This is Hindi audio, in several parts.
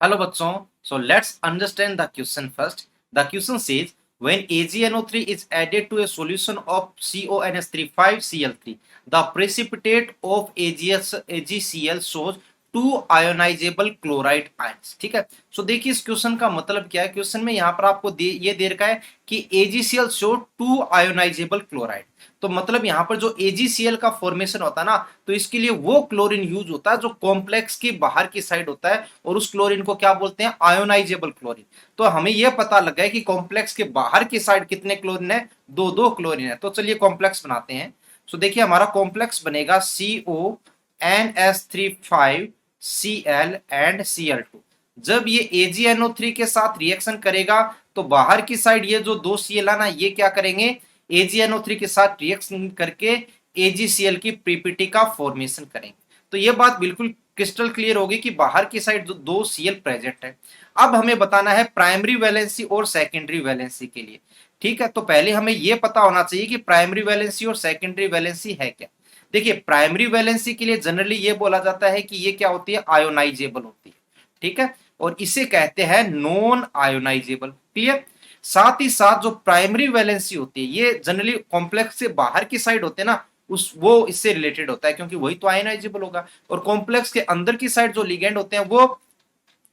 Hello bachon. So let's understand the question first. The question says when AgNO3 is added to a solution of CONS35Cl3, the precipitate of AgCl shows two ionisable chloride ions. ठीक है, सो देखिए इस क्वेश्चन का मतलब क्या है। क्वेश्चन में यहाँ पर आपको ये दे रखा है कि AgCl show two ionisable chloride. तो मतलब यहाँ पर जो AgCl का फॉर्मेशन होता है ना, तो इसके लिए वो क्लोरीन यूज होता है जो कॉम्प्लेक्स की बाहर की साइड होता है, और उस क्लोरीन को क्या बोलते हैं, आयोनाइजेबल क्लोरीन। तो हमें यह पता लगा है कि कॉम्प्लेक्स के बाहर की साइड कितने क्लोरीन है, दो क्लोरीन है। तो चलिए कॉम्प्लेक्स बनाते हैं। सो देखिए हमारा कॉम्प्लेक्स बनेगा CONS35 Cl एंड Cl2। जब ये AgNO3 के साथ रिएक्शन करेगा तो बाहर की साइड ये जो दो Cl है ना, ये क्या करेंगे, AgNO3 के साथ रिएक्शन करके AgCl की पीपीटी का फॉर्मेशन करेंगे। तो ये बात बिल्कुल क्रिस्टल क्लियर होगी कि बाहर की साइड जो दो Cl प्रेजेंट है। अब हमें बताना है प्राइमरी वैलेंसी और सेकेंडरी वैलेंसी के लिए। ठीक है, तो पहले हमें यह पता होना चाहिए कि प्राइमरी वैलेंसी और सेकेंडरी वैलेंसी है क्या। देखिए प्राइमरी वैलेंसी के लिए जनरली ये बोला जाता है कि ये क्या होती है, आयोनाइजेबल होती है। ठीक है, और इसे कहते हैं नॉन आयोनाइजेबल। क्लियर। साथ ही साथ जो प्राइमरी वैलेंसी होती है ये जनरली कॉम्प्लेक्स से बाहर की साइड होते हैं ना, उस वो इससे रिलेटेड होता है क्योंकि वही तो आयोनाइजेबल होगा। और कॉम्प्लेक्स के अंदर की साइड जो लिगेंड होते हैं वो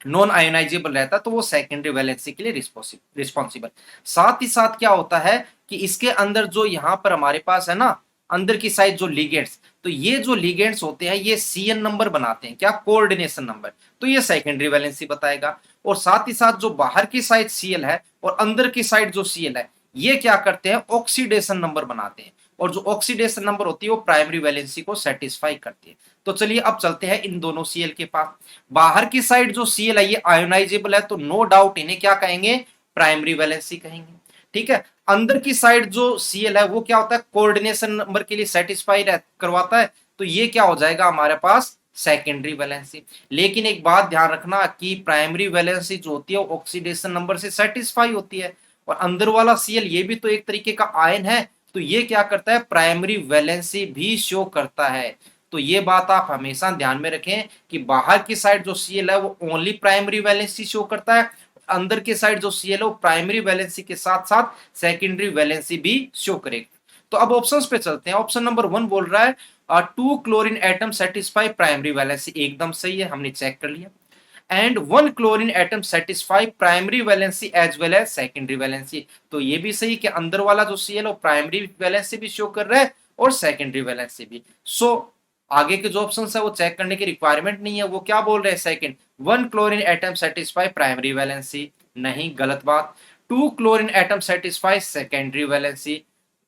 नॉन आयोनाइजेबल रहता है, तो वो सेकेंडरी वैलेंसी के लिए रिस्पॉन्सिबल। साथ ही साथ क्या होता है कि इसके अंदर जो यहां पर हमारे पास है ना, अंदर की साइड जो लिगेंड्स, तो ये जो लिगेंड्स होते हैं ये CN नंबर बनाते हैं, क्या, कोऑर्डिनेशन नंबर। तो ये सेकेंडरी वैलेंसी बताएगा। और साथ ही साथ जो बाहर की साइड Cl है और अंदर की साइड जो Cl है, ये क्या करते हैं, ऑक्सीडेशन नंबर बनाते हैं। और जो ऑक्सीडेशन नंबर होती है वो प्राइमरी वैलेंसी को सेटिस्फाई करती है। तो चलिए अब चलते हैं इन दोनों Cl के पास। बाहर की साइड जो Cl है ये आयोनाइजेबल है, तो नो डाउट इन्हें क्या कहेंगे, प्राइमरी वैलेंसी कहेंगे। ठीक है, अंदर की साइड जो Cl है वो क्या होता है, कोऑर्डिनेशन नंबर के लिए सेटिस्फाई करवाता है, तो ये क्या हो जाएगा हमारे पास, सेकेंडरी वैलेंसी। लेकिन एक बात ध्यान रखना कि प्राइमरी वैलेंसी जो होती है वो ऑक्सीडेशन नंबर से सेटिस्फाई होती है, और अंदर वाला Cl ये भी तो एक तरीके का आयन है, तो ये क्या करता है, प्राइमरी वैलेंसी भी शो करता है। तो ये बात आप हमेशा ध्यान में रखें कि बाहर की साइड जो Cl है वो ओनली प्राइमरी वैलेंसी शो करता है, अंदर की साइड जो Cl है वो प्राइमरी वैलेंसी के साथ साथ सेकेंडरी वैलेंसी भी शो करेगी। तो अब ऑप्शंस पे चलते हैं। ऑप्शन नंबर 1 बोल रहा है two chlorine atom satisfy primary valency, एकदम सही है, हमने चेक कर लिया। And one chlorine atom satisfy primary valency as well as secondary valency, तो ये भी सही कि अंदर वाला जो Cl है वो प्राइमरी वैलेंसी भी शो कर रहा है और सेकेंडरी वैलेंसी भी। सो आगे के जो ऑप्शन है वो चेक करने की रिक्वायरमेंट नहीं है। वो क्या बोल रहे हैं, second, one chlorine atom satisfy primary valency, नहीं, गलत बात। Two chlorine atom satisfy secondary valency,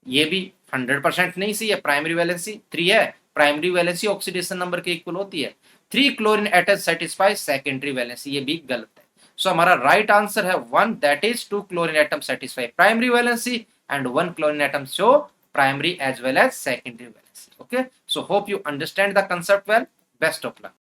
ये भी 100% नहीं सही है, प्राइमरी वैलेंसी 3 है, प्राइमरी वैलेंसी ऑक्सीडेशन नंबर के इक्वल होती है। Three chlorine atom satisfy secondary valency, ये भी गलत है। सो हमारा राइट आंसर है 1, that is two chlorine atom satisfy primary valency and one chlorine atom show primary as well as secondary valency. Okay, so hope you understand the concept well. Best of luck.